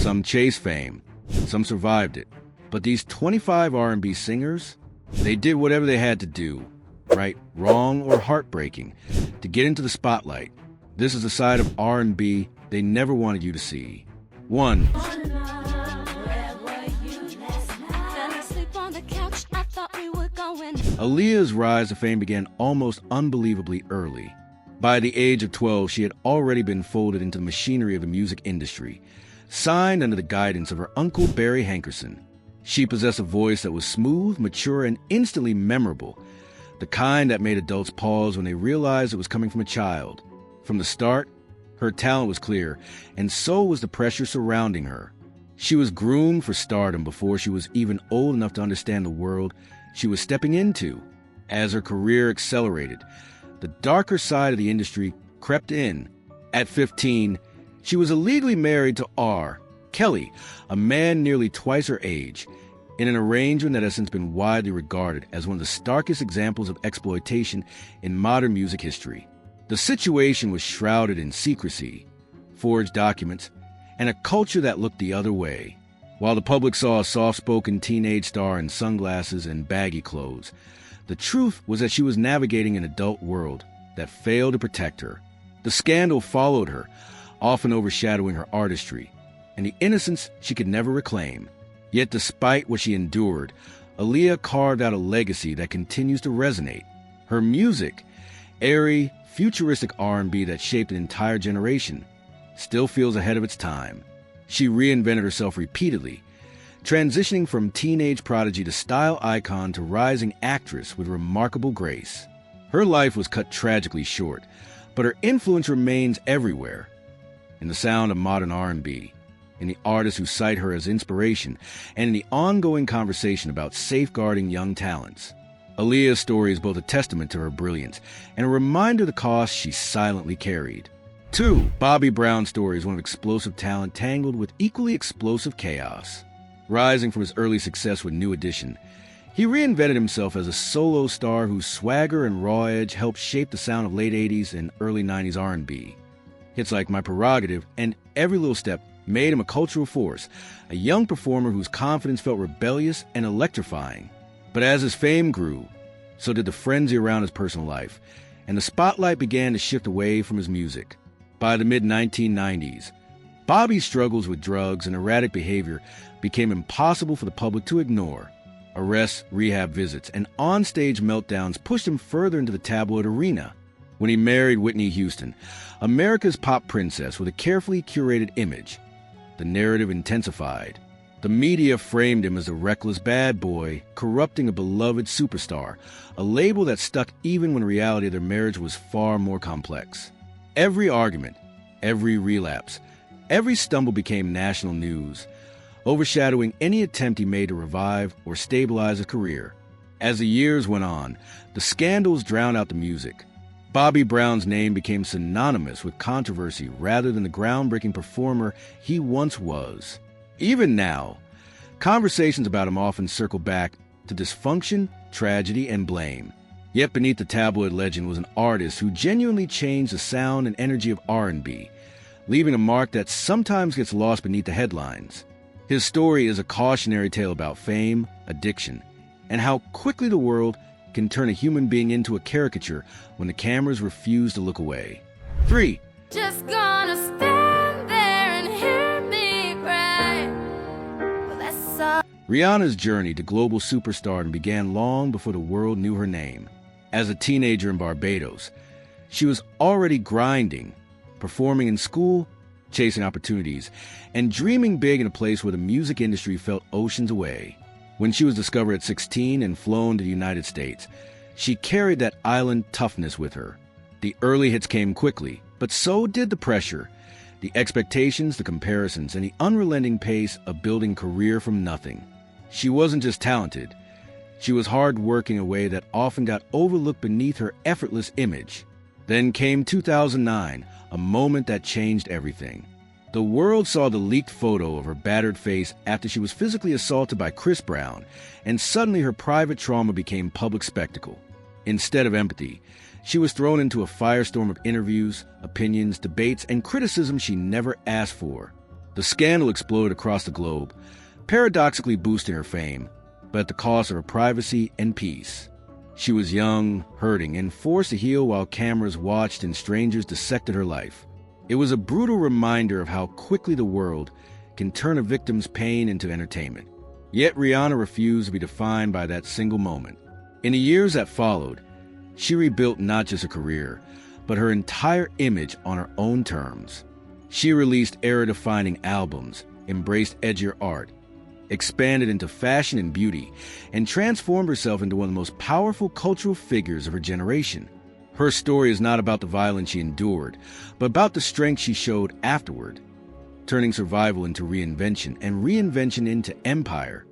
Some chased fame, some survived it. But these 25 R&B singers, they did whatever they had to do, right, wrong, or heartbreaking, to get into the spotlight. This is a side of R&B they never wanted you to see. 1. Aaliyah's rise to fame began almost unbelievably early. By the age of 12, she had already been folded into the machinery of the music industry, signed under the guidance of her uncle Barry Hankerson. She possessed a voice that was smooth, mature, and instantly memorable, the kind that made adults pause when they realized it was coming from a child. From the start, her talent was clear, and so was the pressure surrounding her. She was groomed for stardom before she was even old enough to understand the world she was stepping into. As her career accelerated, the darker side of the industry crept in. At 15, she was illegally married to R. Kelly, a man nearly twice her age, in an arrangement that has since been widely regarded as one of the starkest examples of exploitation in modern music history. The situation was shrouded in secrecy, forged documents, and a culture that looked the other way. While the public saw a soft-spoken teenage star in sunglasses and baggy clothes, the truth was that she was navigating an adult world that failed to protect her. The scandal followed her, often overshadowing her artistry, and the innocence she could never reclaim. Yet despite what she endured, Aaliyah carved out a legacy that continues to resonate. Her music, airy, futuristic R&B that shaped an entire generation, still feels ahead of its time. She reinvented herself repeatedly, transitioning from teenage prodigy to style icon to rising actress with remarkable grace. Her life was cut tragically short, but her influence remains everywhere. In the sound of modern R&B, in the artists who cite her as inspiration, and in the ongoing conversation about safeguarding young talents. Aaliyah's story is both a testament to her brilliance and a reminder of the cost she silently carried. 2. Bobby Brown's story is one of explosive talent tangled with equally explosive chaos. Rising from his early success with New Edition, he reinvented himself as a solo star whose swagger and raw edge helped shape the sound of late 80s and early 90s R&B. Hits like My Prerogative and Every Little Step made him a cultural force, a young performer whose confidence felt rebellious and electrifying. But as his fame grew, so did the frenzy around his personal life, and the spotlight began to shift away from his music. By the mid-1990s, Bobby's struggles with drugs and erratic behavior became impossible for the public to ignore. Arrests, rehab visits, and on-stage meltdowns pushed him further into the tabloid arena. When he married Whitney Houston, America's pop princess with a carefully curated image, the narrative intensified. The media framed him as a reckless bad boy, corrupting a beloved superstar, a label that stuck even when reality of their marriage was far more complex. Every argument, every relapse, every stumble became national news, overshadowing any attempt he made to revive or stabilize his career. As the years went on, the scandals drowned out the music. Bobby Brown's name became synonymous with controversy rather than the groundbreaking performer he once was. Even now, conversations about him often circle back to dysfunction, tragedy, and blame. Yet beneath the tabloid legend was an artist who genuinely changed the sound and energy of R&B, leaving a mark that sometimes gets lost beneath the headlines. His story is a cautionary tale about fame, addiction, and how quickly the world can turn a human being into a caricature when the cameras refuse to look away. 3. Just gonna stand there and hear me cry. Well, that's all. Rihanna's journey to global superstardom began long before the world knew her name. As a teenager in Barbados, she was already grinding, performing in school, chasing opportunities, and dreaming big in a place where the music industry felt oceans away. When she was discovered at 16 and flown to the United States, she carried that island toughness with her. The early hits came quickly, but so did the pressure, the expectations, the comparisons, and the unrelenting pace of building a career from nothing. She wasn't just talented. She was hard-working in a way that often got overlooked beneath her effortless image. Then came 2009, a moment that changed everything. The world saw the leaked photo of her battered face after she was physically assaulted by Chris Brown, and suddenly her private trauma became public spectacle. Instead of empathy, she was thrown into a firestorm of interviews, opinions, debates, and criticism she never asked for. The scandal exploded across the globe, paradoxically boosting her fame, but at the cost of her privacy and peace. She was young, hurting, and forced to heal while cameras watched and strangers dissected her life. It was a brutal reminder of how quickly the world can turn a victim's pain into entertainment. Yet Rihanna refused to be defined by that single moment. In the years that followed, she rebuilt not just her career, but her entire image on her own terms. She released era-defining albums, embraced edgier art, expanded into fashion and beauty, and transformed herself into one of the most powerful cultural figures of her generation. Her story is not about the violence she endured, but about the strength she showed afterward, turning survival into reinvention and reinvention into empire.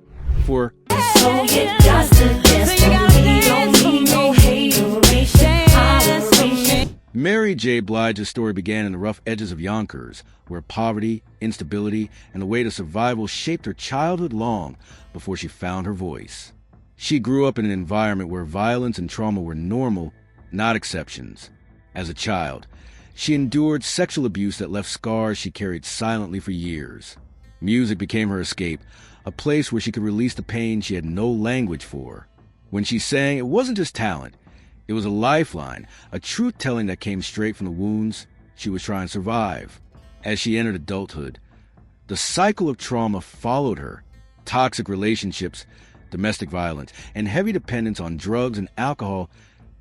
For So you got to dance for me, don't need no hateration, holleration. Mary J. Blige's story began in the rough edges of Yonkers, where poverty, instability, and the weight of survival shaped her childhood long before she found her voice. She grew up in an environment where violence and trauma were normal, not exceptions. As a child, she endured sexual abuse that left scars she carried silently for years. Music became her escape, a place where she could release the pain she had no language for. When she sang, it wasn't just talent. It was a lifeline, a truth-telling that came straight from the wounds she was trying to survive. As she entered adulthood, the cycle of trauma followed her. Toxic relationships, domestic violence, and heavy dependence on drugs and alcohol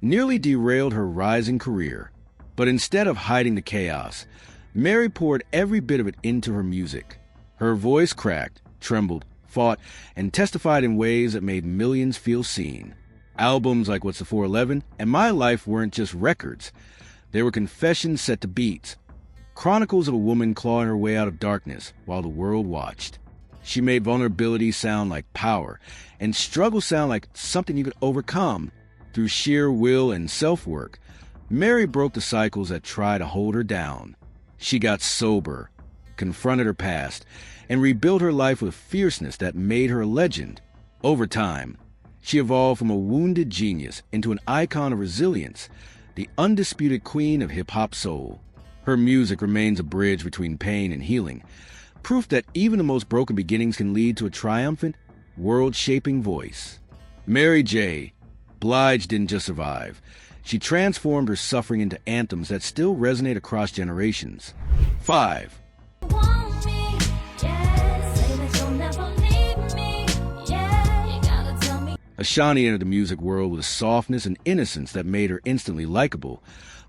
nearly derailed her rising career. But instead of hiding the chaos, Mary poured every bit of it into her music. Her voice cracked, trembled, fought, and testified in ways that made millions feel seen. Albums like What's the 411 and My Life weren't just records. They were confessions set to beats, chronicles of a woman clawing her way out of darkness while the world watched. She made vulnerability sound like power, and struggle sound like something you could overcome. Through sheer will and self-work, Mary broke the cycles that tried to hold her down. She got sober, confronted her past, and rebuilt her life with fierceness that made her a legend. Over time, she evolved from a wounded genius into an icon of resilience, the undisputed queen of hip-hop soul. Her music remains a bridge between pain and healing, proof that even the most broken beginnings can lead to a triumphant, world-shaping voice. Mary J. Blige didn't just survive. She transformed her suffering into anthems that still resonate across generations. 5. Want me, yeah. Say that you'll never leave me, yeah. You gotta tell me. Ashanti entered the music world with a softness and innocence that made her instantly likable,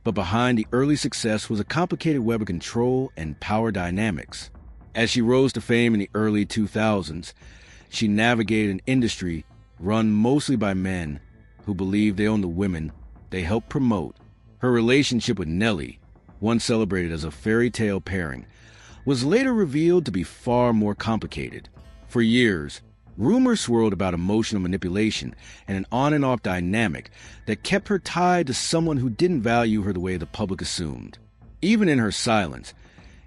but behind the early success was a complicated web of control and power dynamics. As she rose to fame in the early 2000s, she navigated an industry run mostly by men who believed they owned the women they helped promote. Her relationship with Nelly, once celebrated as a fairy tale pairing, was later revealed to be far more complicated. For years, rumors swirled about emotional manipulation and an on-and-off dynamic that kept her tied to someone who didn't value her the way the public assumed. Even in her silence,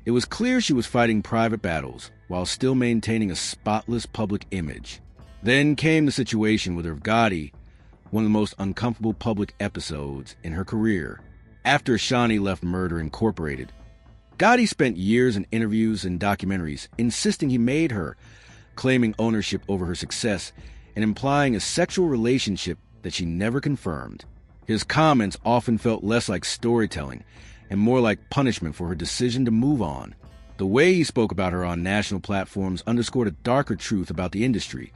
it was clear she was fighting private battles while still maintaining a spotless public image. Then came the situation with Irv Gotti, one of the most uncomfortable public episodes in her career. After Ashanti left Murder Incorporated, Gotti spent years in interviews and documentaries insisting he made her, claiming ownership over her success and implying a sexual relationship that she never confirmed. His comments often felt less like storytelling and more like punishment for her decision to move on. The way he spoke about her on national platforms underscored a darker truth about the industry.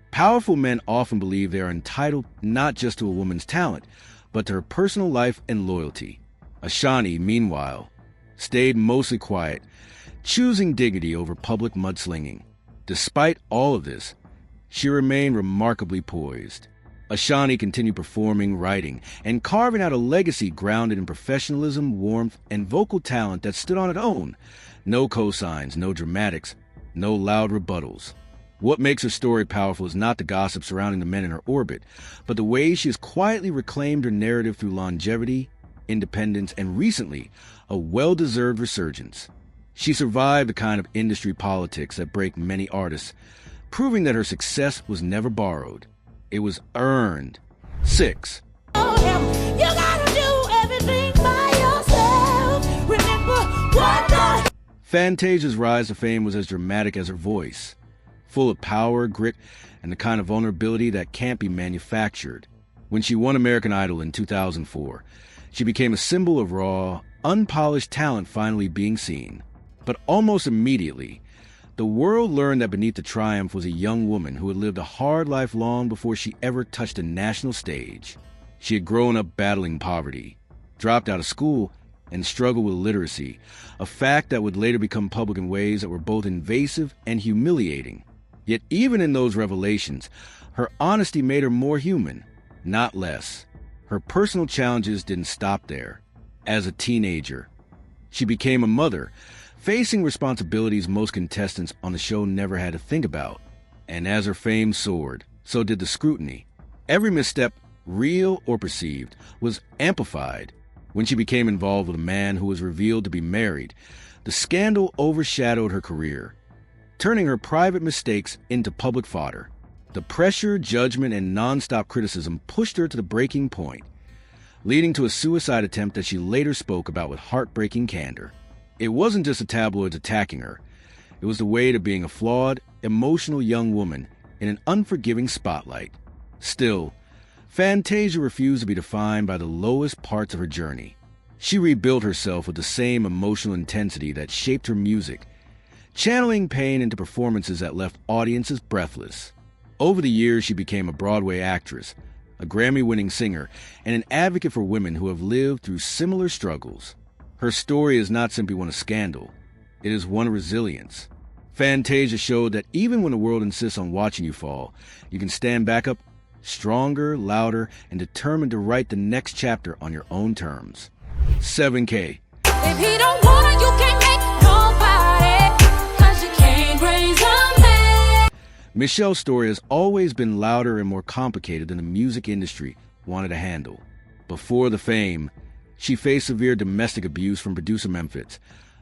Powerful men often believe they are entitled not just to a woman's talent, but to her personal life and loyalty. Ashanti, meanwhile, stayed mostly quiet, choosing dignity over public mudslinging. Despite all of this, she remained remarkably poised. Ashanti continued performing, writing, and carving out a legacy grounded in professionalism, warmth, and vocal talent that stood on its own. No cosigns, no dramatics, no loud rebuttals. What makes her story powerful is not the gossip surrounding the men in her orbit, but the way she has quietly reclaimed her narrative through longevity, independence, and recently, a well-deserved resurgence. She survived the kind of industry politics that break many artists, proving that her success was never borrowed. It was earned. 6. You gotta do everything by yourself. Remember what the Fantasia's rise to fame was as dramatic as her voice, full of power, grit, and the kind of vulnerability that can't be manufactured. When she won American Idol in 2004, she became a symbol of raw, unpolished talent finally being seen. But almost immediately, the world learned that beneath the triumph was a young woman who had lived a hard life long before she ever touched a national stage. She had grown up battling poverty, dropped out of school, and struggled with literacy, a fact that would later become public in ways that were both invasive and humiliating. Yet even in those revelations, her honesty made her more human, not less. Her personal challenges didn't stop there. As a teenager, she became a mother, facing responsibilities most contestants on the show never had to think about. And as her fame soared, so did the scrutiny. Every misstep, real or perceived, was amplified. When she became involved with a man who was revealed to be married, the scandal overshadowed her career, turning her private mistakes into public fodder. The pressure, judgment, and nonstop criticism pushed her to the breaking point, leading to a suicide attempt that she later spoke about with heartbreaking candor. It wasn't just the tabloids attacking her. It was the weight of being a flawed, emotional young woman in an unforgiving spotlight. Still, Fantasia refused to be defined by the lowest parts of her journey. She rebuilt herself with the same emotional intensity that shaped her music, channeling pain into performances that left audiences breathless. Over the years, she became a Broadway actress, a Grammy-winning singer, and an advocate for women who have lived through similar struggles. Her story is not simply one of scandal. It is one of resilience. Fantasia showed that even when the world insists on watching you fall, you can stand back up stronger, louder, and determined to write the next chapter on your own terms. 7K. If he don't wanna, you can't make nobody, 'cause you can't raise a man. Michelle's story has always been louder and more complicated than the music industry wanted to handle. Before the fame, she faced severe domestic abuse from producer Memphis,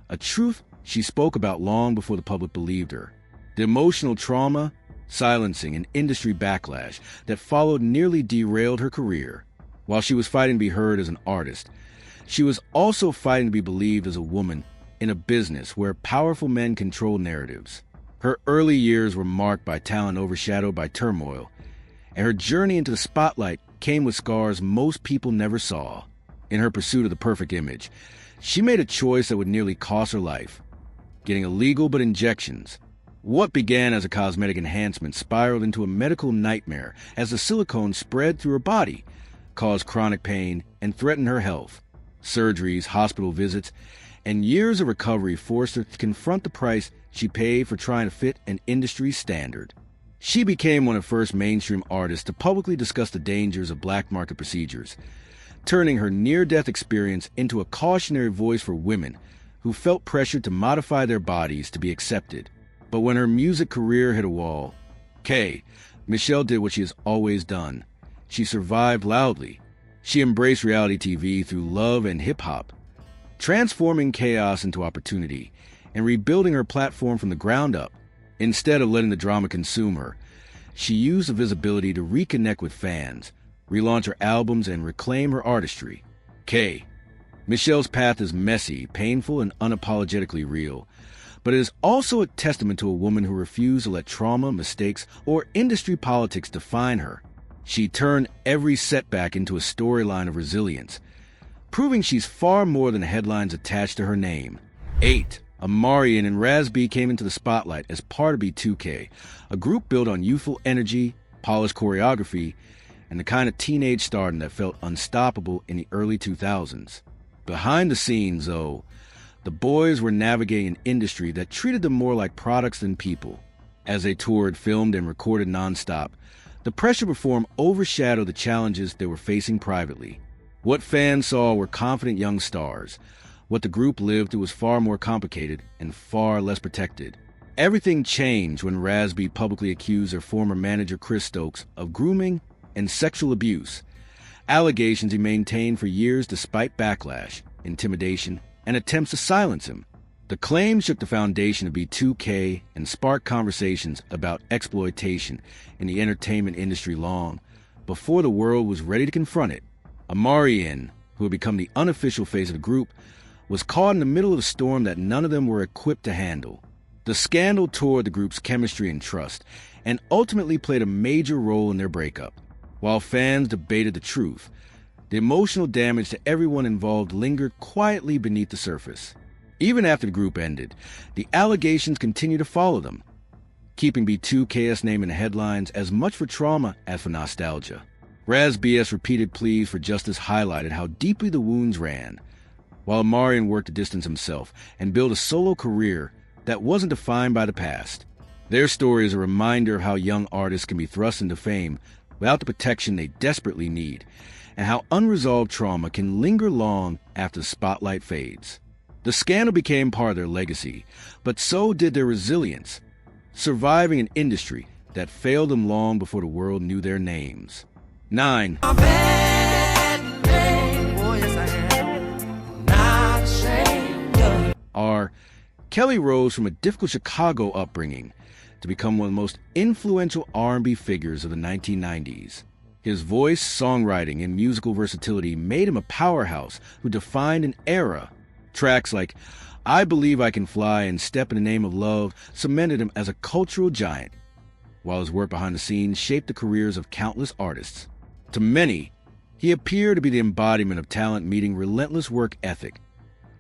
a truth she spoke about long before the public believed her. The emotional trauma, silencing, and industry backlash that followed nearly derailed her career. While she was fighting to be heard as an artist, she was also fighting to be believed as a woman in a business where powerful men control narratives. Her early years were marked by talent overshadowed by turmoil, and her journey into the spotlight came with scars most people never saw. In her pursuit of the perfect image, she made a choice that would nearly cost her life, getting illegal but injections. What began as a cosmetic enhancement spiraled into a medical nightmare as the silicone spread through her body, caused chronic pain, and threatened her health. Surgeries, hospital visits, and years of recovery forced her to confront the price she paid for trying to fit an industry standard. She became one of the first mainstream artists to publicly discuss the dangers of black market procedures, turning her near-death experience into a cautionary voice for women who felt pressured to modify their bodies to be accepted. But when her music career hit a wall, Michelle did what she has always done. She survived loudly. She embraced reality TV through love and hip-hop, transforming chaos into opportunity and rebuilding her platform from the ground up. Instead of letting the drama consume her, she used the visibility to reconnect with fans, relaunch her albums, and reclaim her artistry. Michelle's path is messy, painful, and unapologetically real, but it is also a testament to a woman who refused to let trauma, mistakes, or industry politics define her. She turned every setback into a storyline of resilience, proving she's far more than headlines attached to her name. 8. Amarian and Raz B came into the spotlight as part of B2K, a group built on youthful energy, polished choreography, and the kind of teenage stardom that felt unstoppable in the early 2000s. Behind the scenes, though, the boys were navigating an industry that treated them more like products than people. As they toured, filmed, and recorded nonstop, the pressure to perform overshadowed the challenges they were facing privately. What fans saw were confident young stars. What the group lived through was far more complicated and far less protected. Everything changed when Raz B publicly accused their former manager Chris Stokes of grooming and sexual abuse, allegations he maintained for years despite backlash, intimidation, and attempts to silence him. The claim shook the foundation of B2K and sparked conversations about exploitation in the entertainment industry long before the world was ready to confront it. Amarian, who had become the unofficial face of the group, was caught in the middle of a storm that none of them were equipped to handle. The scandal tore the group's chemistry and trust, and ultimately played a major role in their breakup. While fans debated the truth, the emotional damage to everyone involved lingered quietly beneath the surface. Even after the group ended, the allegations continued to follow them, keeping B2K's name in the headlines as much for trauma as for nostalgia. RnB's repeated pleas for justice highlighted how deeply the wounds ran, while Marion worked to distance himself and build a solo career that wasn't defined by the past. Their story is a reminder of how young artists can be thrust into fame without the protection they desperately need, and how unresolved trauma can linger long after the spotlight fades. The scandal became part of their legacy, but so did their resilience, surviving an industry that failed them long before the world knew their names. 9. R. Kelly rose from a difficult Chicago upbringing to become one of the most influential R&B figures of the 1990s. His voice, songwriting, and musical versatility made him a powerhouse who defined an era. Tracks like I Believe I Can Fly and Step in the Name of Love cemented him as a cultural giant, while his work behind the scenes shaped the careers of countless artists. To many, he appeared to be the embodiment of talent meeting relentless work ethic,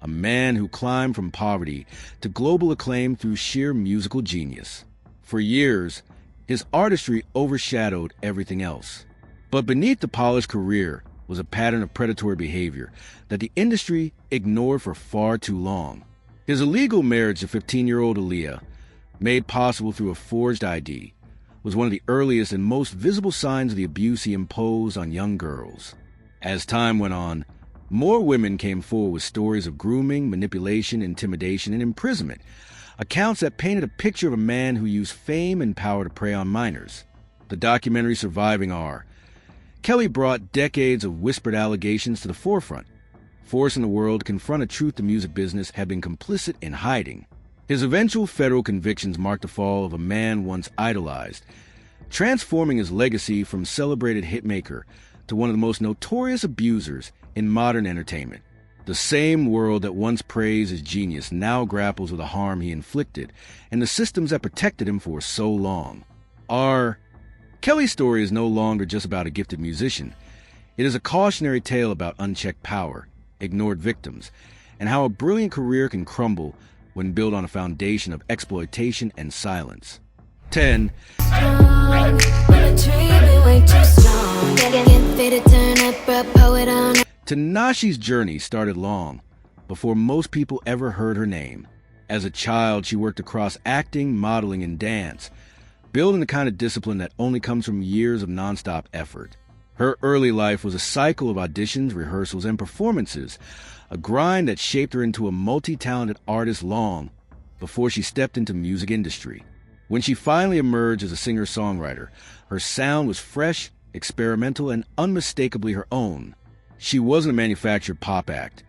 a man who climbed from poverty to global acclaim through sheer musical genius. For years, his artistry overshadowed everything else. But beneath the polished career was a pattern of predatory behavior that the industry ignored for far too long. His illegal marriage to 15-year-old Aaliyah, made possible through a forged ID, was one of the earliest and most visible signs of the abuse he imposed on young girls. As time went on, more women came forward with stories of grooming, manipulation, intimidation, and imprisonment, accounts that painted a picture of a man who used fame and power to prey on minors. The documentary Surviving R. Kelly brought decades of whispered allegations to the forefront, forcing the world to confront a truth the music business had been complicit in hiding. His eventual federal convictions marked the fall of a man once idolized, transforming his legacy from celebrated hitmaker to one of the most notorious abusers in modern entertainment. The same world that once praised his genius now grapples with the harm he inflicted and the systems that protected him for so long. Kelly's story is no longer just about a gifted musician. It is a cautionary tale about unchecked power, ignored victims, and how a brilliant career can crumble when built on a foundation of exploitation and silence. 10. Tinashe's journey started long before most people ever heard her name. As a child, she worked across acting, modeling, and dance, building the kind of discipline that only comes from years of nonstop effort. Her early life was a cycle of auditions, rehearsals, and performances, a grind that shaped her into a multi-talented artist long before she stepped into the music industry. When she finally emerged as a singer-songwriter, her sound was fresh, experimental, and unmistakably her own. She wasn't a manufactured pop act.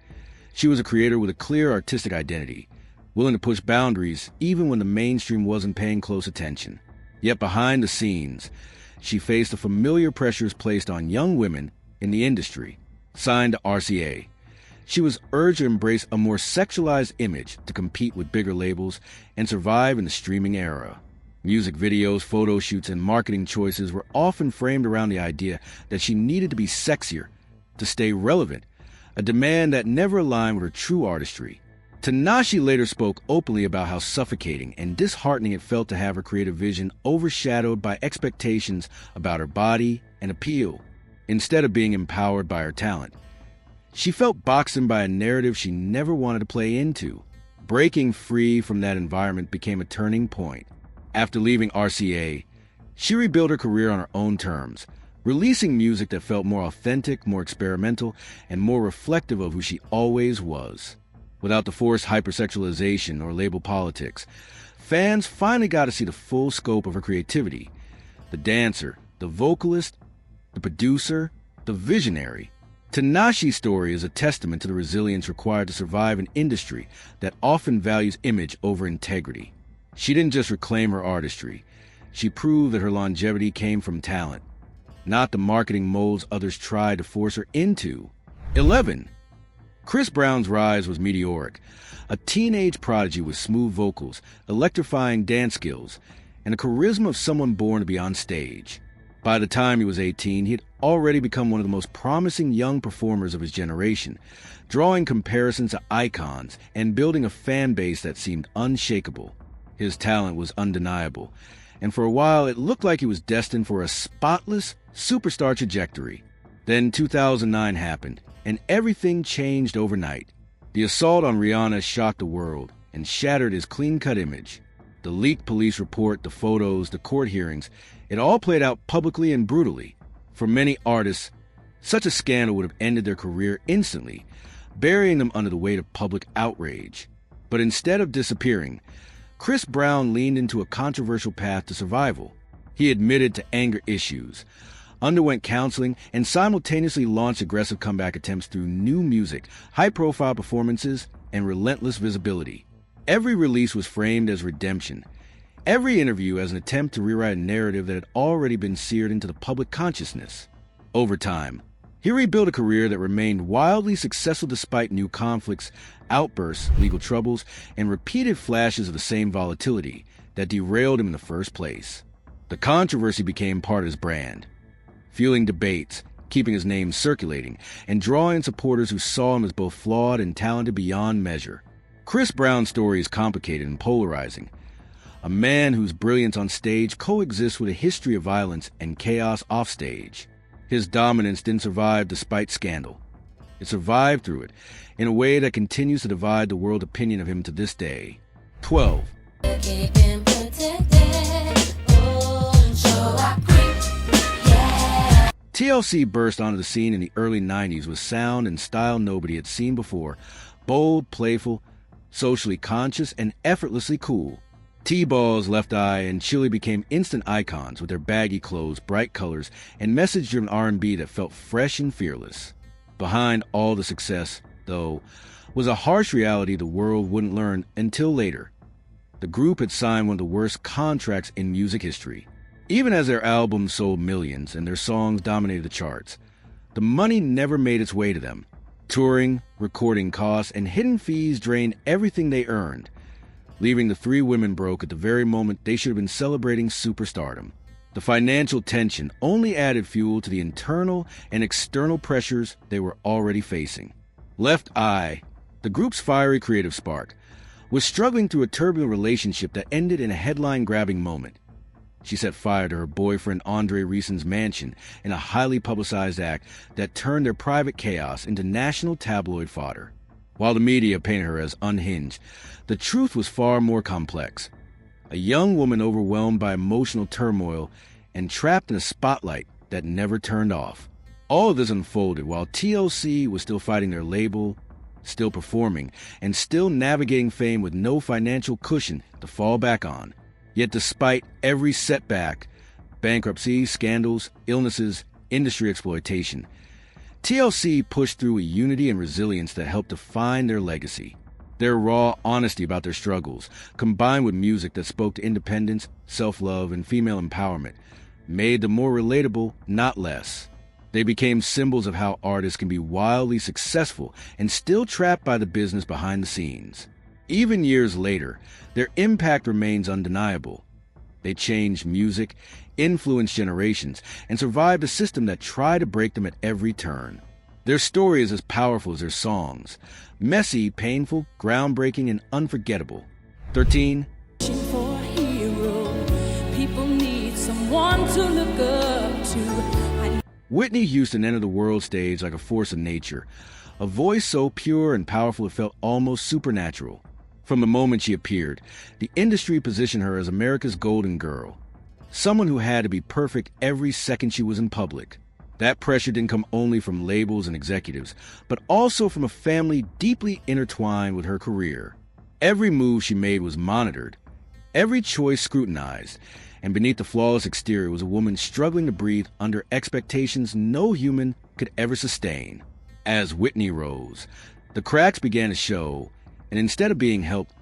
She was a creator with a clear artistic identity, willing to push boundaries even when the mainstream wasn't paying close attention. Yet behind the scenes, she faced the familiar pressures placed on young women in the industry. Signed to RCA, she was urged to embrace a more sexualized image to compete with bigger labels and survive in the streaming era. Music videos, photo shoots, and marketing choices were often framed around the idea that she needed to be sexier to stay relevant, a demand that never aligned with her true artistry. Tinashe later spoke openly about how suffocating and disheartening it felt to have her creative vision overshadowed by expectations about her body and appeal, instead of being empowered by her talent. She felt boxed in by a narrative she never wanted to play into. Breaking free from that environment became a turning point. After leaving RCA, she rebuilt her career on her own terms, releasing music that felt more authentic, more experimental, and more reflective of who she always was. Without the forced hypersexualization or label politics, fans finally got to see the full scope of her creativity. The dancer, the vocalist, the producer, the visionary. Tinashe's story is a testament to the resilience required to survive an industry that often values image over integrity. She didn't just reclaim her artistry. She proved that her longevity came from talent, not the marketing molds others tried to force her into. 11. Chris Brown's rise was meteoric. A teenage prodigy with smooth vocals, electrifying dance skills, and a charisma of someone born to be on stage. By the time he was 18, he had already become one of the most promising young performers of his generation, drawing comparisons to icons and building a fan base that seemed unshakable. His talent was undeniable, and for a while it looked like he was destined for a spotless, superstar trajectory. Then 2009 happened, and everything changed overnight. The assault on Rihanna shocked the world and shattered his clean-cut image. The leaked police report, the photos, the court hearings, it all played out publicly and brutally. For many artists, such a scandal would have ended their career instantly, burying them under the weight of public outrage. But instead of disappearing, Chris Brown leaned into a controversial path to survival. He admitted to anger issues, underwent counseling, and simultaneously launched aggressive comeback attempts through new music, high-profile performances, and relentless visibility. Every release was framed as redemption, every interview as an attempt to rewrite a narrative that had already been seared into the public consciousness. Over time, he rebuilt a career that remained wildly successful despite new conflicts, outbursts, legal troubles, and repeated flashes of the same volatility that derailed him in the first place. The controversy became part of his brand, fueling debates, keeping his name circulating, and drawing supporters who saw him as both flawed and talented beyond measure. Chris Brown's story is complicated and polarizing. A man whose brilliance on stage coexists with a history of violence and chaos offstage. His dominance didn't survive despite scandal. It survived through it, in a way that continues to divide the world opinion of him to this day. 12. TLC burst onto the scene in the early 90s with sound and style nobody had seen before. Bold, playful, socially conscious, and effortlessly cool. T-Ball's Left Eye and Chili became instant icons with their baggy clothes, bright colors, and message-driven R&B that felt fresh and fearless. Behind all the success, though, was a harsh reality the world wouldn't learn until later. The group had signed one of the worst contracts in music history. Even as their albums sold millions and their songs dominated the charts, the money never made its way to them. Touring, recording costs, and hidden fees drained everything they earned, leaving the three women broke at the very moment they should have been celebrating superstardom. The financial tension only added fuel to the internal and external pressures they were already facing. Left Eye, the group's fiery creative spark, was struggling through a turbulent relationship that ended in a headline-grabbing moment. She set fire to her boyfriend Andre Reeson's mansion in a highly publicized act that turned their private chaos into national tabloid fodder. While the media painted her as unhinged, the truth was far more complex. A young woman overwhelmed by emotional turmoil and trapped in a spotlight that never turned off. All of this unfolded while TLC was still fighting their label, still performing, and still navigating fame with no financial cushion to fall back on. Yet despite every setback, bankruptcy, scandals, illnesses, industry exploitation, TLC pushed through a unity and resilience that helped define their legacy. Their raw honesty about their struggles, combined with music that spoke to independence, self-love, and female empowerment, made them more relatable, not less. They became symbols of how artists can be wildly successful and still trapped by the business behind the scenes. Even years later, their impact remains undeniable. They changed music, influenced generations, and survived a system that tried to break them at every turn. Their story is as powerful as their songs. Messy, painful, groundbreaking, and unforgettable. 13. For a hero, people need someone to look up to. Whitney Houston entered the world stage like a force of nature, a voice so pure and powerful it felt almost supernatural. From the moment she appeared, the industry positioned her as America's golden girl, someone who had to be perfect every second she was in public. That pressure didn't come only from labels and executives, but also from a family deeply intertwined with her career. Every move she made was monitored, every choice scrutinized, and beneath the flawless exterior was a woman struggling to breathe under expectations no human could ever sustain. As Whitney rose, the cracks began to show, and instead of being helped,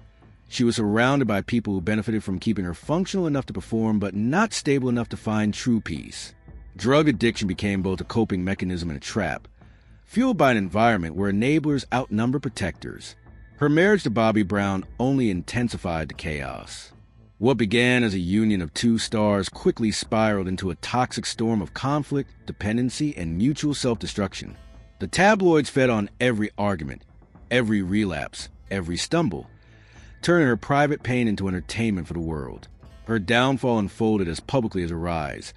she was surrounded by people who benefited from keeping her functional enough to perform but not stable enough to find true peace. Drug addiction became both a coping mechanism and a trap. fueled by an environment where enablers outnumber protectors. Her marriage to Bobby Brown only intensified the chaos. What began as a union of two stars quickly spiraled into a toxic storm of conflict, dependency, and mutual self-destruction. The tabloids fed on every argument, every relapse, every stumble, turning her private pain into entertainment for the world. Her downfall unfolded as publicly as her rise,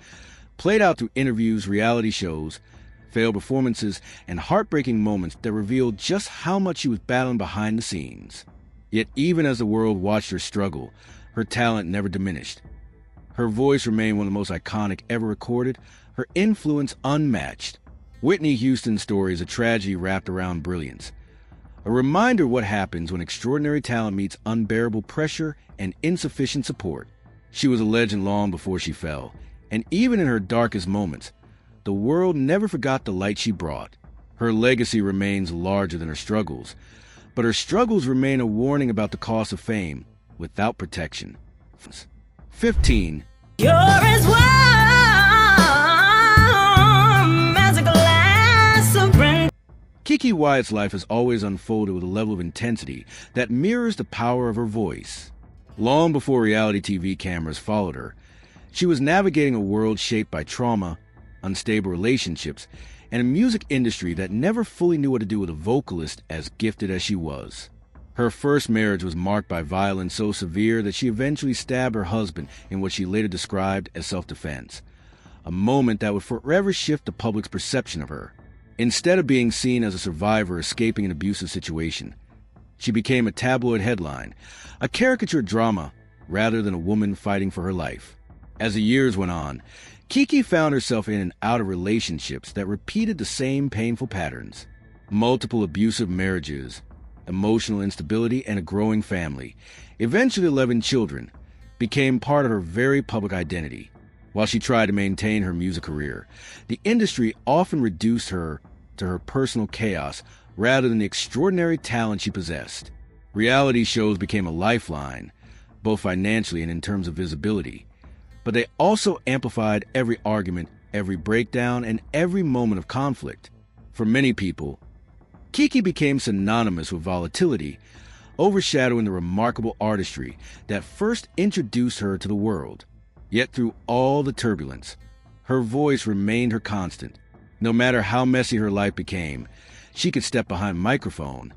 played out through interviews, reality shows, failed performances, and heartbreaking moments that revealed just how much she was battling behind the scenes. Yet even as the world watched her struggle, her talent never diminished. Her voice remained one of the most iconic ever recorded, her influence unmatched. Whitney Houston's story is a tragedy wrapped around brilliance. A reminder of what happens when extraordinary talent meets unbearable pressure and insufficient support. She was a legend long before she fell, and even in her darkest moments, the world never forgot the light she brought. Her legacy remains larger than her struggles, but her struggles remain a warning about the cost of fame without protection. 15. You're as warm as a glass of brandy. Keke Wyatt's life has always unfolded with a level of intensity that mirrors the power of her voice. Long before reality TV cameras followed her, she was navigating a world shaped by trauma, unstable relationships, and a music industry that never fully knew what to do with a vocalist as gifted as she was. Her first marriage was marked by violence so severe that she eventually stabbed her husband in what she later described as self-defense, a moment that would forever shift the public's perception of her. Instead of being seen as a survivor escaping an abusive situation, she became a tabloid headline, a caricature drama, rather than a woman fighting for her life. As the years went on, Keke found herself in and out of relationships that repeated the same painful patterns. Multiple abusive marriages, emotional instability, and a growing family, eventually 11 children, became part of her very public identity. While she tried to maintain her music career, the industry often reduced her to her personal chaos rather than the extraordinary talent she possessed. Reality shows became a lifeline, both financially and in terms of visibility, but they also amplified every argument, every breakdown, and every moment of conflict. For many people, Keke became synonymous with volatility, overshadowing the remarkable artistry that first introduced her to the world. Yet through all the turbulence, her voice remained her constant. No matter how messy her life became, she could step behind a microphone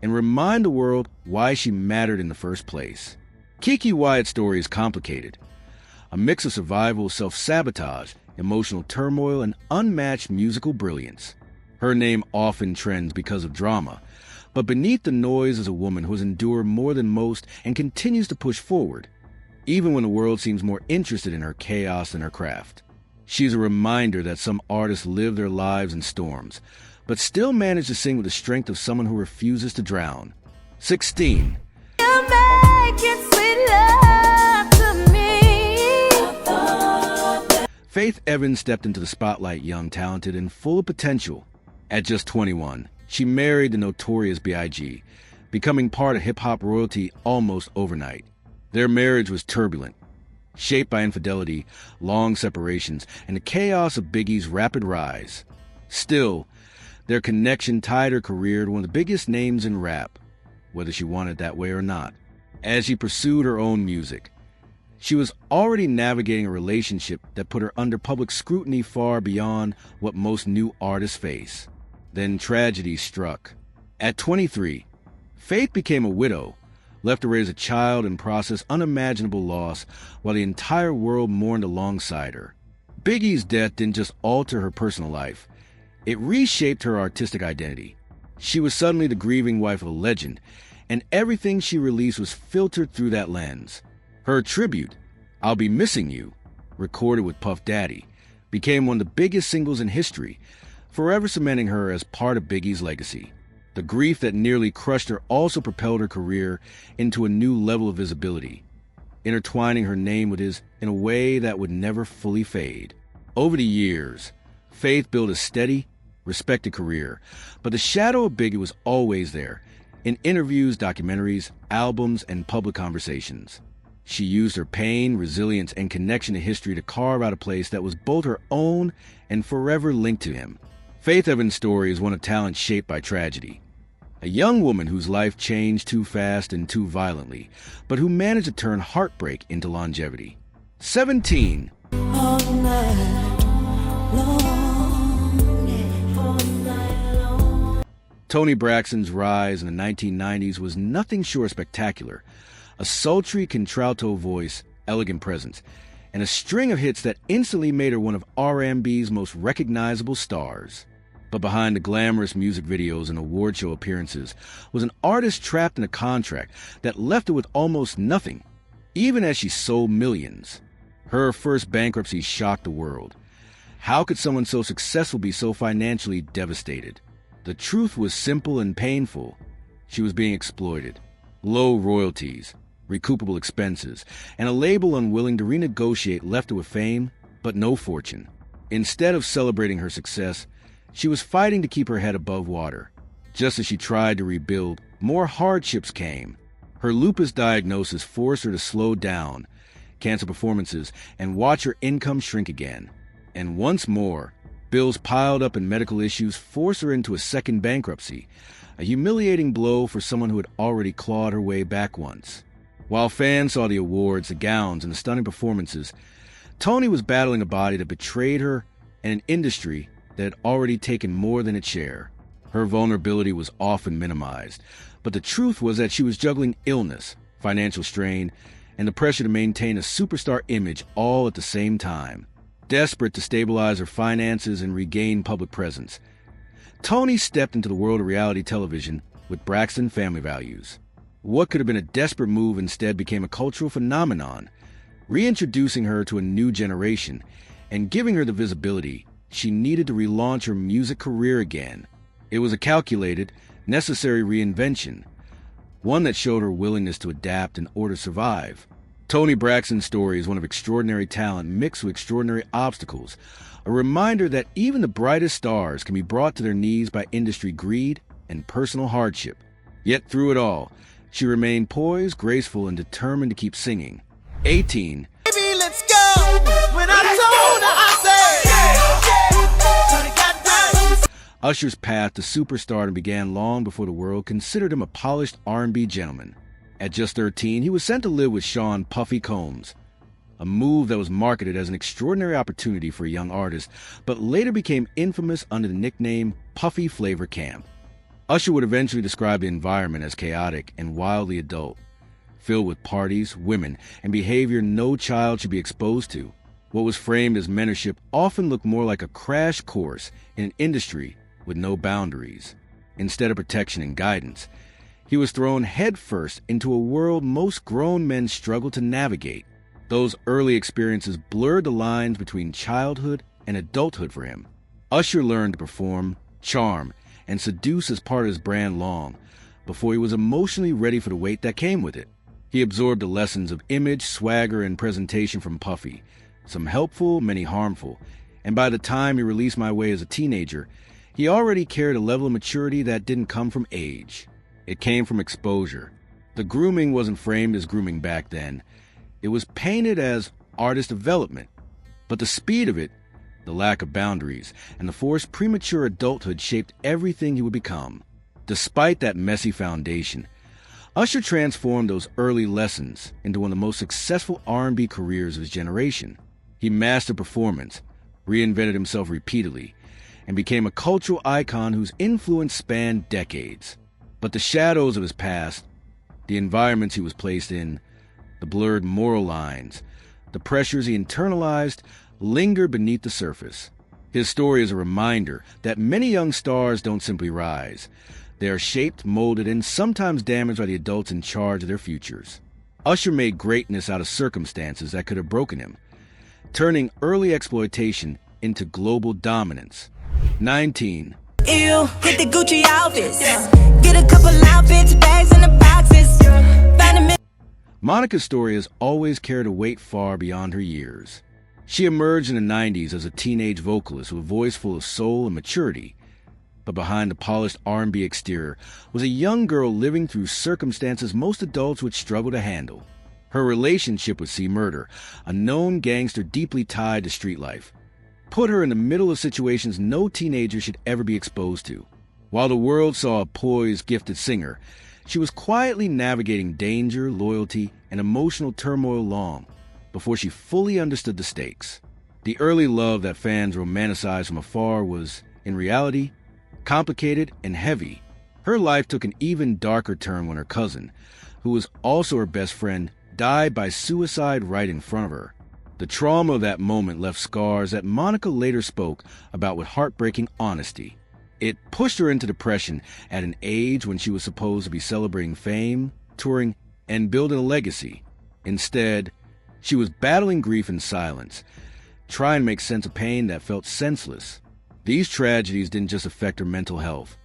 and remind the world why she mattered in the first place. Keke Wyatt's story is complicated, a mix of survival, self-sabotage, emotional turmoil, and unmatched musical brilliance. Her name often trends because of drama, but beneath the noise is a woman who has endured more than most and continues to push forward, even when the world seems more interested in her chaos than her craft. She's a reminder that some artists live their lives in storms, but still manage to sing with the strength of someone who refuses to drown. 16. You make it sweet love to me. Faith Evans stepped into the spotlight young, talented, and full of potential. At just 21, she married the notorious B.I.G., becoming part of hip-hop royalty almost overnight. Their marriage was turbulent, shaped by infidelity, long separations, and the chaos of Biggie's rapid rise. Still, their connection tied her career to one of the biggest names in rap, whether she wanted it that way or not. As she pursued her own music, she was already navigating a relationship that put her under public scrutiny far beyond what most new artists face. Then tragedy struck. At 23, Faith became a widow, left to raise a child and process unimaginable loss while the entire world mourned alongside her. Biggie's death didn't just alter her personal life, it reshaped her artistic identity. She was suddenly the grieving wife of a legend, and everything she released was filtered through that lens. Her tribute, I'll Be Missing You, recorded with Puff Daddy, became one of the biggest singles in history, forever cementing her as part of Biggie's legacy. The grief that nearly crushed her also propelled her career into a new level of visibility, intertwining her name with his in a way that would never fully fade. Over the years, Faith built a steady, respected career, but the shadow of Biggie was always there, in interviews, documentaries, albums, and public conversations. She used her pain, resilience, and connection to history to carve out a place that was both her own and forever linked to him. Faith Evans' story is one of talent shaped by tragedy. A young woman whose life changed too fast and too violently, but who managed to turn heartbreak into longevity. 17. All night long, yeah, all night long. Toni Braxton's rise in the 1990s was nothing short of spectacular. A sultry contralto voice, elegant presence, and a string of hits that instantly made her one of R&B's most recognizable stars. But behind the glamorous music videos and award show appearances was an artist trapped in a contract that left her with almost nothing, even as she sold millions. Her first bankruptcy shocked the world. How could someone so successful be so financially devastated? The truth was simple and painful. She was being exploited. Low royalties, recoupable expenses, and a label unwilling to renegotiate left her with fame, but no fortune. Instead of celebrating her success, she was fighting to keep her head above water. Just as she tried to rebuild, more hardships came. Her lupus diagnosis forced her to slow down, cancel performances, and watch her income shrink again. And once more, bills piled up and medical issues forced her into a second bankruptcy, a humiliating blow for someone who had already clawed her way back once. While fans saw the awards, the gowns, and the stunning performances, Toni was battling a body that betrayed her and an industry that had already taken more than its share. Her vulnerability was often minimized, but the truth was that she was juggling illness, financial strain, and the pressure to maintain a superstar image all at the same time. Desperate to stabilize her finances and regain public presence, Toni stepped into the world of reality television with Braxton Family Values. What could have been a desperate move instead became a cultural phenomenon, reintroducing her to a new generation and giving her the visibility she needed to relaunch her music career again. It was a calculated, necessary reinvention, one that showed her willingness to adapt in order to survive. Toni Braxton's story is one of extraordinary talent mixed with extraordinary obstacles, a reminder that even the brightest stars can be brought to their knees by industry greed and personal hardship. Yet through it all, she remained poised, graceful, and determined to keep singing. 18. Baby, let's go. When I told her, I said, Usher's path to superstardom began long before the world considered him a polished R&B gentleman. At just 13, he was sent to live with Sean Puffy Combs, a move that was marketed as an extraordinary opportunity for a young artist, but later became infamous under the nickname Puffy Flavor Camp. Usher would eventually describe the environment as chaotic and wildly adult, filled with parties, women, and behavior no child should be exposed to. What was framed as mentorship often looked more like a crash course in an industry with no boundaries. Instead of protection and guidance, he was thrown headfirst into a world most grown men struggle to navigate. Those early experiences blurred the lines between childhood and adulthood for him. Usher learned to perform, charm, and seduce as part of his brand long before he was emotionally ready for the weight that came with it. He absorbed the lessons of image, swagger, and presentation from Puffy, some helpful, many harmful, and by the time he released My Way as a teenager, he already carried a level of maturity that didn't come from age. It came from exposure. The grooming wasn't framed as grooming back then. It was painted as artist development. But the speed of it, the lack of boundaries, and the forced premature adulthood shaped everything he would become. Despite that messy foundation, Usher transformed those early lessons into one of the most successful R&B careers of his generation. He mastered performance, reinvented himself repeatedly, and became a cultural icon whose influence spanned decades. But the shadows of his past, the environments he was placed in, the blurred moral lines, the pressures he internalized, lingered beneath the surface. His story is a reminder that many young stars don't simply rise. They are shaped, molded, and sometimes damaged by the adults in charge of their futures. Usher made greatness out of circumstances that could have broken him, turning early exploitation into global dominance. 19. Ew, hit the Gucci outfits. Get a couple outfits, bags in the boxes. Find a Monica's story has always carried a weight far beyond her years. She emerged in the 90s as a teenage vocalist with a voice full of soul and maturity. But behind the polished R&B exterior was a young girl living through circumstances most adults would struggle to handle. Her relationship with C. Murder, a known gangster deeply tied to street life, put her in the middle of situations no teenager should ever be exposed to. While the world saw a poised, gifted singer, she was quietly navigating danger, loyalty, and emotional turmoil long before she fully understood the stakes. The early love that fans romanticized from afar was, in reality, complicated and heavy. Her life took an even darker turn when her cousin, who was also her best friend, died by suicide right in front of her. The trauma of that moment left scars that Monica later spoke about with heartbreaking honesty. It pushed her into depression at an age when she was supposed to be celebrating fame, touring, and building a legacy. Instead, she was battling grief in silence, trying to make sense of pain that felt senseless. These tragedies didn't just affect her mental health.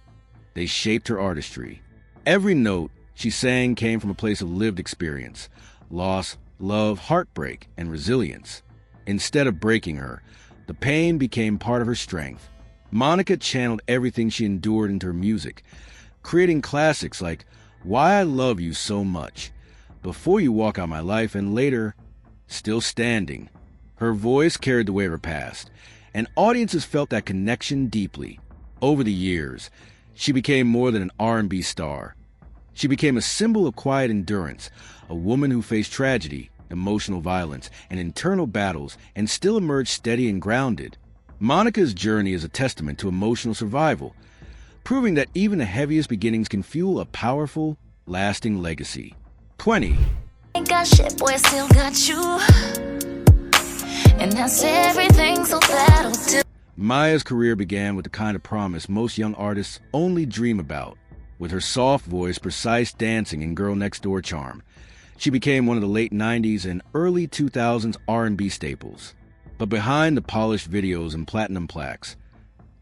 They shaped her artistry. Every note she sang came from a place of lived experience, loss, love, heartbreak, and resilience. Instead of breaking her, the pain became part of her strength. Monica channeled everything she endured into her music, creating classics like Why I Love You So Much, Before You Walk Out My Life, and later, Still Standing. Her voice carried the weight of her past, and audiences felt that connection deeply. Over the years, she became more than an R&B star. She became a symbol of quiet endurance, a woman who faced tragedy, emotional violence, and internal battles and still emerged steady and grounded. Monica's journey is a testament to emotional survival, proving that even the heaviest beginnings can fuel a powerful, lasting legacy. 20. Ain't got shit, boy, I still got you. And that's everything, so that'll do. Maya's career began with the kind of promise most young artists only dream about. With her soft voice, precise dancing, and girl next door charm, she became one of the late 90s and early 2000s R&B staples. But behind the polished videos and platinum plaques,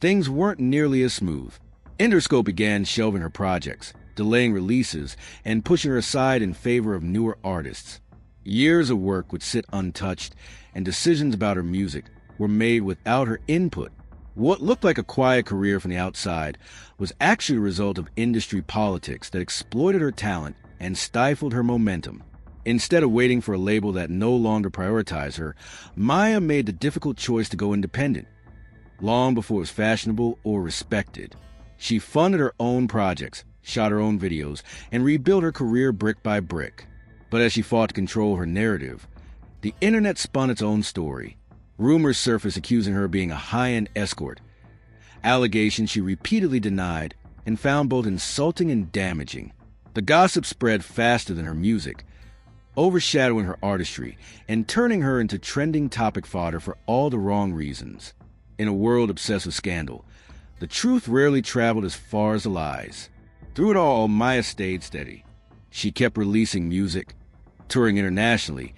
things weren't nearly as smooth. Interscope began shelving her projects, delaying releases, and pushing her aside in favor of newer artists. Years of work would sit untouched, and decisions about her music were made without her input. What looked like a quiet career from the outside was actually a result of industry politics that exploited her talent and stifled her momentum. Instead of waiting for a label that no longer prioritized her, Maya made the difficult choice to go independent, long before it was fashionable or respected. She funded her own projects, shot her own videos, and rebuilt her career brick by brick. But as she fought to control her narrative, the internet spun its own story. Rumors surfaced accusing her of being a high-end escort, allegations she repeatedly denied and found both insulting and damaging. The gossip spread faster than her music, overshadowing her artistry and turning her into trending topic fodder for all the wrong reasons. In a world obsessed with scandal, the truth rarely traveled as far as the lies. Through it all, Maya stayed steady. She kept releasing music, touring internationally,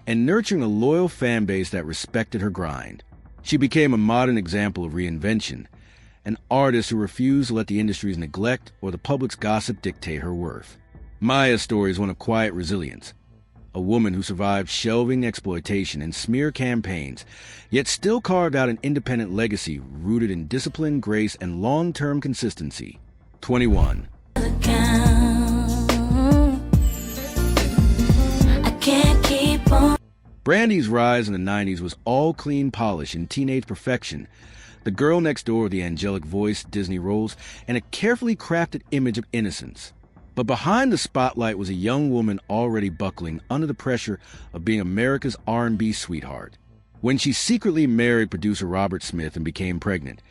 and nurturing a loyal fan base that respected her grind. She became a modern example of reinvention, an artist who refused to let the industry's neglect or the public's gossip dictate her worth. Maya's story is one of quiet resilience, a woman who survived shelving, exploitation, and smear campaigns, yet still carved out an independent legacy rooted in discipline, grace, and long-term consistency. 21. I can't keep on. Brandy's rise in the 90s was all clean polish and teenage perfection. The girl next door with the angelic voice, Disney roles, and a carefully crafted image of innocence. But behind the spotlight was a young woman already buckling under the pressure of being America's R&B sweetheart. When she secretly married producer Robert Smith and became pregnant,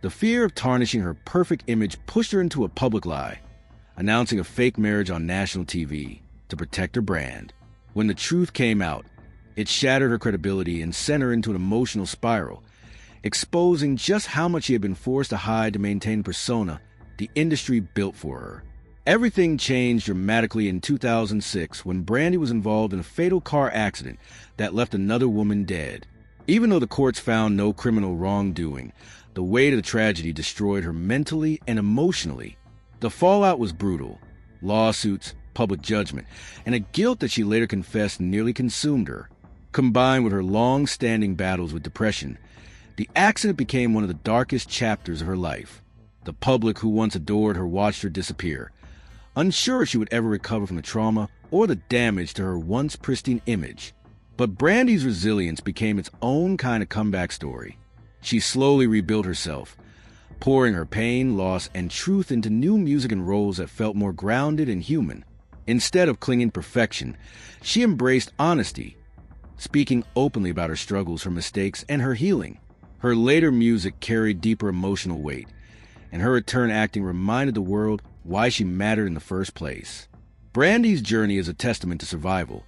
the fear of tarnishing her perfect image pushed her into a public lie, announcing a fake marriage on national TV to protect her brand. When the truth came out, it shattered her credibility and sent her into an emotional spiral, exposing just how much she had been forced to hide to maintain the persona the industry built for her. Everything changed dramatically in 2006 when Brandy was involved in a fatal car accident that left another woman dead. Even though the courts found no criminal wrongdoing, the weight of the tragedy destroyed her mentally and emotionally. The fallout was brutal. Lawsuits, public judgment, and a guilt that she later confessed nearly consumed her. Combined with her long-standing battles with depression, the accident became one of the darkest chapters of her life. The public who once adored her watched her disappear, unsure she would ever recover from the trauma or the damage to her once pristine image. But Brandy's resilience became its own kind of comeback story. She slowly rebuilt herself, pouring her pain, loss, and truth into new music and roles that felt more grounded and human. Instead of clinging to perfection, she embraced honesty, speaking openly about her struggles, her mistakes, and her healing. Her later music carried deeper emotional weight, and her return acting reminded the world why she mattered in the first place. Brandy's journey is a testament to survival,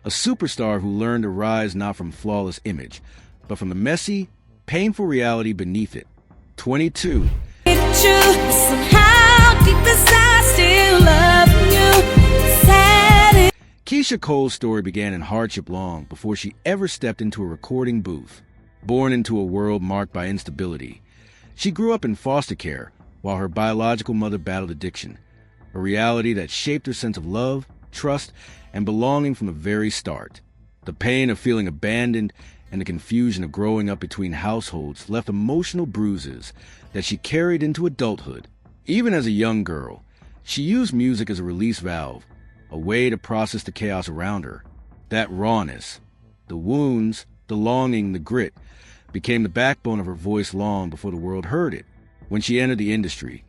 a superstar who learned to rise not from flawless image, but from the messy, painful reality beneath it. 22. Keisha Cole's story began in hardship long before she ever stepped into a recording booth. Born into a world marked by instability, she grew up in foster care while her biological mother battled addiction, a reality that shaped her sense of love, trust, and belonging from the very start. The pain of feeling abandoned and the confusion of growing up between households left emotional bruises that she carried into adulthood. Even as a young girl, she used music as a release valve, a way to process the chaos around her. That rawness, the wounds, the longing, the grit, became the backbone of her voice long before the world heard it. When she entered the industry,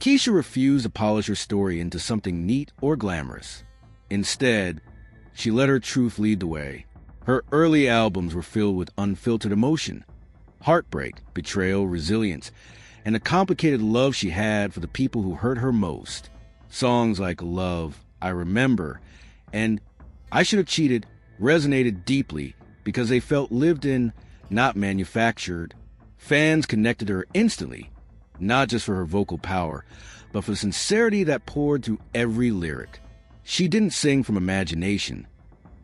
Keisha refused to polish her story into something neat or glamorous. Instead, she let her truth lead the way. Her early albums were filled with unfiltered emotion, heartbreak, betrayal, resilience, and the complicated love she had for the people who hurt her most. Songs like Love, I Remember, and I Should Have Cheated resonated deeply because they felt lived in, not manufactured. Fans connected to her instantly, not just for her vocal power, but for the sincerity that poured through every lyric. She didn't sing from imagination.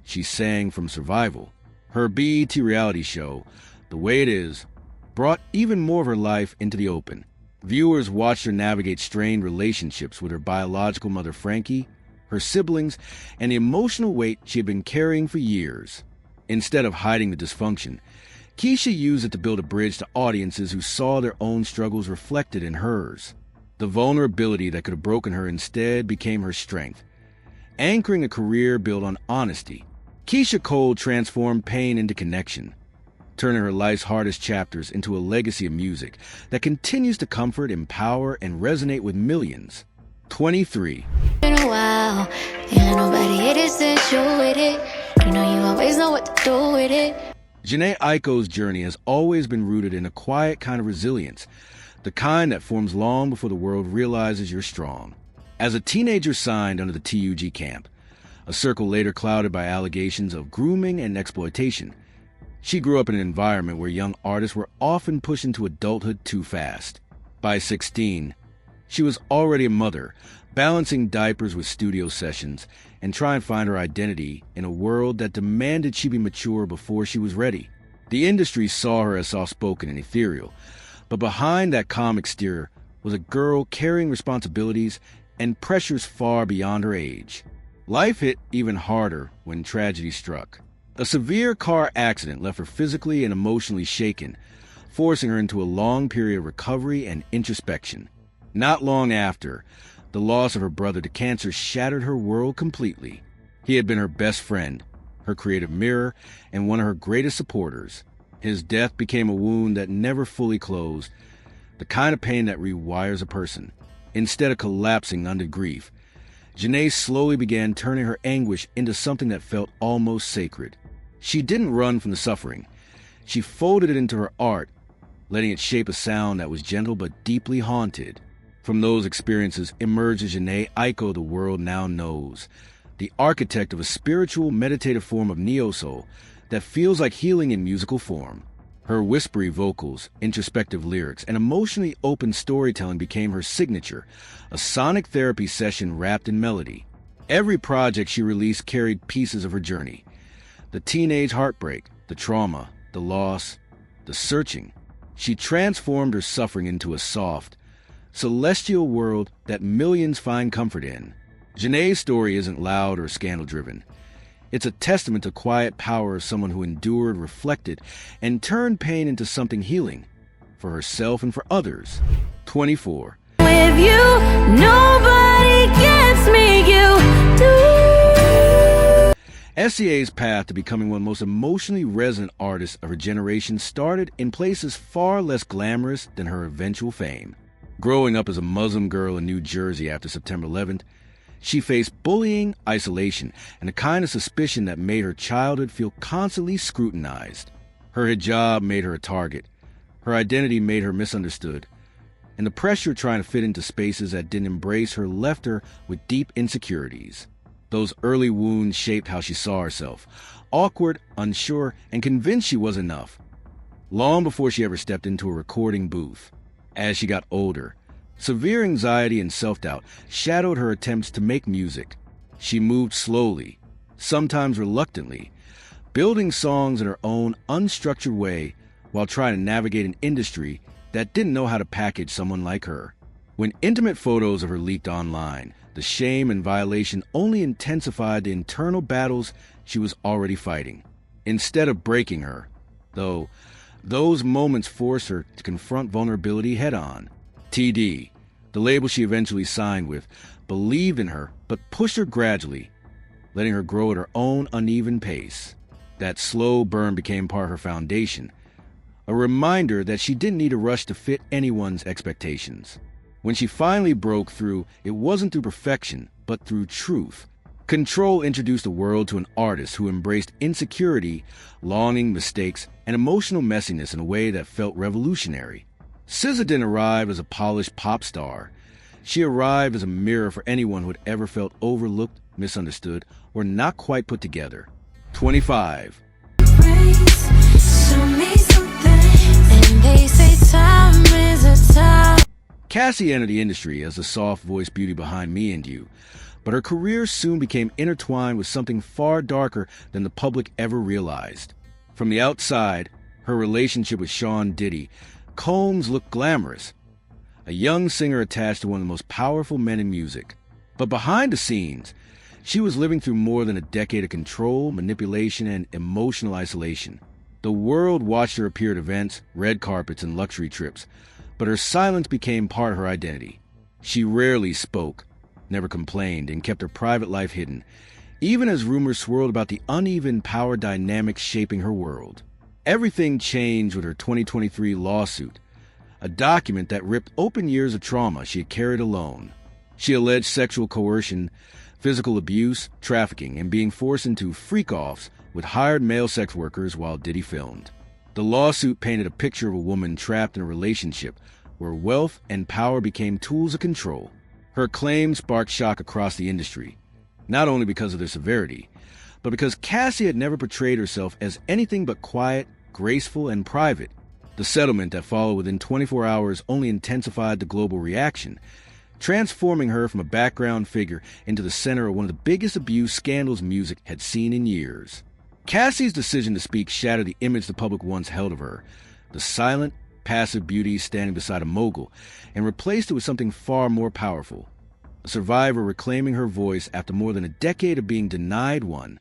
She sang from survival. Her BET reality show, The Way It Is, brought even more of her life into the open. Viewers watched her navigate strained relationships with her biological mother Frankie, her siblings, and the emotional weight she had been carrying for years. Instead of hiding the dysfunction, Keisha used it to build a bridge to audiences who saw their own struggles reflected in hers. The vulnerability that could have broken her instead became her strength. Anchoring a career built on honesty, Keisha Cole transformed pain into connection, turning her life's hardest chapters into a legacy of music that continues to comfort, empower, and resonate with millions. 23. Been a while, ain't nobody hit it since you with it. You know you always know what to do with it. Jhené Aiko's journey has always been rooted in a quiet kind of resilience, the kind that forms long before the world realizes you're strong. As a teenager signed under the TUG camp, a circle later clouded by allegations of grooming and exploitation, she grew up in an environment where young artists were often pushed into adulthood too fast. By 16, she was already a mother, balancing diapers with studio sessions and trying to find her identity in a world that demanded she be mature before she was ready. The industry saw her as soft-spoken and ethereal, but behind that calm exterior was a girl carrying responsibilities and pressures far beyond her age. Life hit even harder when tragedy struck. A severe car accident left her physically and emotionally shaken, forcing her into a long period of recovery and introspection. Not long after, the loss of her brother to cancer shattered her world completely. He had been her best friend, her creative mirror, and one of her greatest supporters. His death became a wound that never fully closed, the kind of pain that rewires a person. Instead of collapsing under grief, Jhené slowly began turning her anguish into something that felt almost sacred. She didn't run from the suffering. She folded it into her art, letting it shape a sound that was gentle but deeply haunted. From those experiences emerges Jhené Aiko the world now knows, the architect of a spiritual, meditative form of neo-soul that feels like healing in musical form. Her whispery vocals, introspective lyrics, and emotionally open storytelling became her signature, a sonic therapy session wrapped in melody. Every project she released carried pieces of her journey. The teenage heartbreak, the trauma, the loss, the searching. She transformed her suffering into a soft, celestial world that millions find comfort in. Jhené's story isn't loud or scandal-driven. It's a testament to quiet power of someone who endured, reflected, and turned pain into something healing for herself and for others. 24. With you, nobody gets me, you do. SCA's path to becoming one of the most emotionally resonant artists of her generation started in places far less glamorous than her eventual fame. Growing up as a Muslim girl in New Jersey after September 11th, she faced bullying, isolation, and a kind of suspicion that made her childhood feel constantly scrutinized. Her hijab made her a target. Her identity made her misunderstood. And the pressure trying to fit into spaces that didn't embrace her left her with deep insecurities. Those early wounds shaped how she saw herself, awkward, unsure, and convinced she was enough, long before she ever stepped into a recording booth. As she got older, severe anxiety and self-doubt shadowed her attempts to make music. She moved slowly, sometimes reluctantly, building songs in her own unstructured way while trying to navigate an industry that didn't know how to package someone like her. When intimate photos of her leaked online, the shame and violation only intensified the internal battles she was already fighting. Instead of breaking her, though, those moments forced her to confront vulnerability head-on. TD, the label she eventually signed with, believed in her but pushed her gradually, letting her grow at her own uneven pace. That slow burn became part of her foundation, a reminder that she didn't need to rush to fit anyone's expectations. When she finally broke through, it wasn't through perfection, but through truth. Control introduced the world to an artist who embraced insecurity, longing, mistakes, and emotional messiness in a way that felt revolutionary. SZA didn't arrive as a polished pop star. She arrived as a mirror for anyone who had ever felt overlooked, misunderstood, or not quite put together. 25. Show me something. And they say time is a time. Cassie entered the industry as the soft-voiced beauty behind Me and You, but her career soon became intertwined with something far darker than the public ever realized. From the outside, her relationship with Sean Diddy, Combs looked glamorous, a young singer attached to one of the most powerful men in music. But behind the scenes, she was living through more than a decade of control, manipulation, and emotional isolation. The world watched her appear at events, red carpets, and luxury trips, but her silence became part of her identity. She rarely spoke, never complained, and kept her private life hidden, even as rumors swirled about the uneven power dynamics shaping her world. Everything changed with her 2023 lawsuit, a document that ripped open years of trauma she had carried alone. She alleged sexual coercion, physical abuse, trafficking, and being forced into freak-offs with hired male sex workers while Diddy filmed. The lawsuit painted a picture of a woman trapped in a relationship where wealth and power became tools of control. Her claims sparked shock across the industry, not only because of their severity, but because Cassie had never portrayed herself as anything but quiet, graceful, and private. The settlement that followed within 24 hours only intensified the global reaction, transforming her from a background figure into the center of one of the biggest abuse scandals music had seen in years. Cassie's decision to speak shattered the image the public once held of her, the silent, passive beauty standing beside a mogul, and replaced it with something far more powerful, a survivor reclaiming her voice after more than a decade of being denied one.